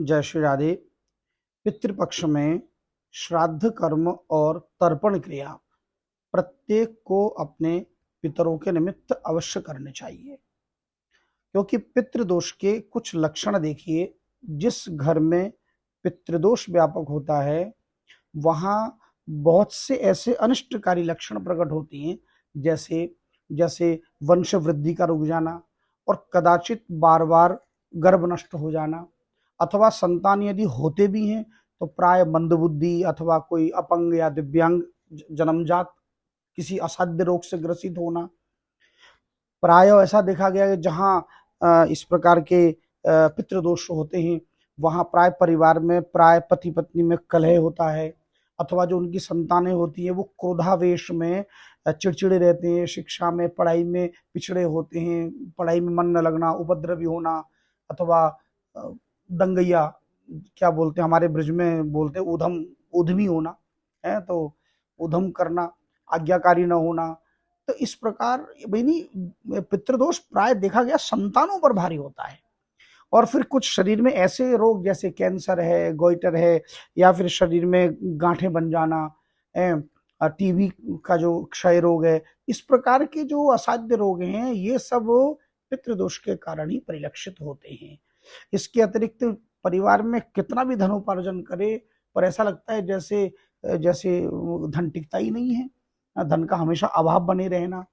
जय श्री राधे। पितृपक्ष में श्राद्ध कर्म और तर्पण क्रिया प्रत्येक को अपने पितरों के निमित्त अवश्य करने चाहिए, क्योंकि पितृदोष के कुछ लक्षण देखिए। जिस घर में पितृदोष व्यापक होता है वहां बहुत से ऐसे अनिष्टकारी लक्षण प्रकट होती हैं, जैसे जैसे वंश वृद्धि का रुक जाना और कदाचित बार बार गर्भ नष्ट हो जाना, अथवा संतान यदि होते भी हैं तो प्राय मंदबुद्धि अथवा कोई अपंग या दिव्यांग जन्मजात किसी असाध्य रोग से ग्रसित होना। प्राय ऐसा देखा गया है जहां इस प्रकार के पितृदोष होते हैं वहां प्राय परिवार में प्राय पति पत्नी में कलह होता है, अथवा जो उनकी संतानें होती हैं वो क्रोधावेश में चिड़चिड़े रहते हैं, शिक्षा में पढ़ाई में पिछड़े होते हैं, पढ़ाई में मन न लगना, उपद्रवी होना, अथवा दंगैया क्या बोलते हैं हमारे ब्रज में बोलते हैं उधम उधमी होना है, तो उधम करना, आज्ञाकारी न होना। तो इस प्रकार पितृदोष प्राय देखा गया संतानों पर भारी होता है। और फिर कुछ शरीर में ऐसे रोग जैसे कैंसर है, गोइटर है, या फिर शरीर में गांठें बन जाना, टीबी का जो क्षय रोग है, इस प्रकार के जो असाध्य रोग हैं ये सब पितृदोष के कारण ही परिलक्षित होते हैं। इसके अतिरिक्त परिवार में कितना भी धनोपार्जन करे पर ऐसा लगता है जैसे जैसे धन टिकता ही नहीं है, धन का हमेशा अभाव बने रहना।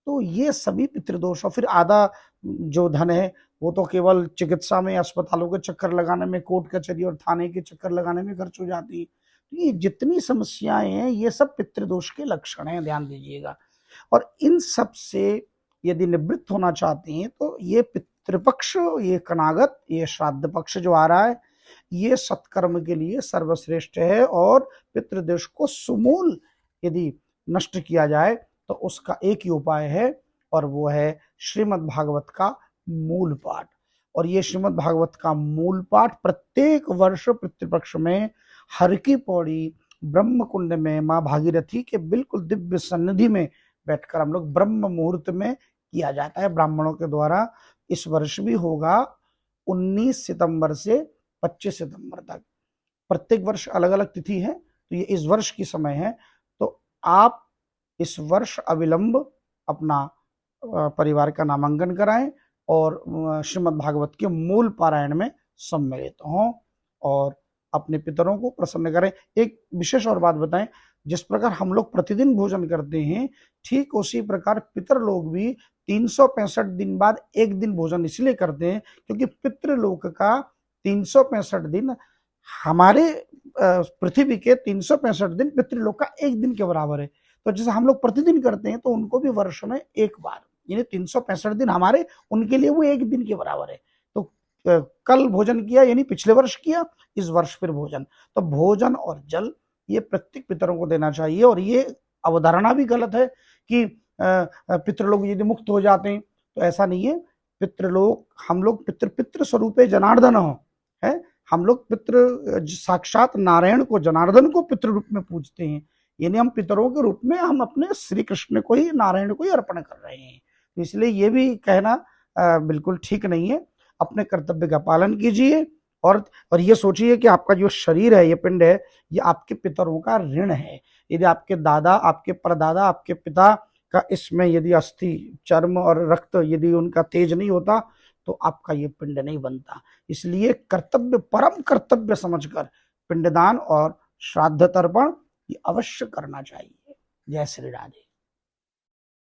तो ये सभी पितृदोष। और फिर आधा जो धन है वो तो केवल चिकित्सा में, अस्पतालों के चक्कर लगाने में, कोर्ट कचहरी और थाने के चक्कर लगाने में खर्च हो जाती है। तो ये जितनी समस्याएं हैं ये सब पितृदोष के लक्षण हैं, ध्यान दीजिएगा। और इन सब से यदि निवृत्त होना चाहते हैं तो ये पितृपक्ष, ये कनागत, ये श्राद्ध पक्ष जो आ रहा है ये सत्कर्म के लिए सर्वश्रेष्ठ है। और पितृदोष को समूल यदि नष्ट किया जाए तो उसका एक ही उपाय है और वो है श्रीमद् भागवत का मूल पाठ। और ये श्रीमद् भागवत का मूल पाठ प्रत्येक वर्ष पितृपक्ष में हर की पौड़ी ब्रह्म कुंड में माँ भागीरथी के बिल्कुल दिव्य सन्निधि में बैठकर हम लोग ब्रह्म मुहूर्त में किया जाता है ब्राह्मणों के द्वारा। इस वर्ष भी होगा 19 सितंबर से 25 सितंबर तक। प्रत्येक वर्ष अलग अलग तिथि है, तो ये इस वर्ष की समय है। तो आप इस वर्ष अविलंब अपना परिवार का नामांकन कराएं और श्रीमद् भागवत के मूल पारायण में सम्मिलित हों और अपने पितरों को प्रसन्न करें। एक विशेष और बात बताएं, जिस प्रकार हम लोग प्रतिदिन भोजन करते हैं ठीक उसी प्रकार पितर लोग भी 365 दिन बाद एक दिन भोजन इसलिए करते हैं क्योंकि पितृलोक का 365 दिन हमारे पृथ्वी के 365 दिन पितृलोक का एक दिन के बराबर है। तो जैसे हम लोग प्रतिदिन करते हैं तो उनको भी वर्ष में एक बार, यानी 365 दिन हमारे, उनके लिए वो एक दिन के बराबर है। तो कल भोजन किया यानी पिछले वर्ष किया, इस वर्ष फिर भोजन। तो भोजन और जल ये प्रत्येक पितरों को देना चाहिए। और ये अवधारणा भी गलत है कि पितृलोक यदि मुक्त हो जाते हैं, तो ऐसा नहीं है। पितृलोक, हम लोग पितृ स्वरूपे जनार्दन हो है, हम लोग पितृ साक्षात नारायण को, जनार्दन को पितृ रूप में पूजते हैं, यानी हम पितरों के रूप में हम अपने श्री कृष्ण को ही, नारायण को ही अर्पण कर रहे हैं। तो इसलिए ये भी कहना बिल्कुल ठीक नहीं है। अपने कर्तव्य का पालन कीजिए और ये सोचिए कि आपका जो शरीर है, ये पिंड है, ये आपके पितरों का ऋण है। यदि आपके दादा, आपके परदादा, आपके पिता का इसमें यदि अस्थि, चर्म और रक्त यदि उनका तेज नहीं होता तो आपका ये पिंड नहीं बनता। इसलिए कर्तव्य, परम कर्तव्य समझकर पिंडदान और श्राद्ध तर्पण ये अवश्य करना चाहिए। जय श्री राधे।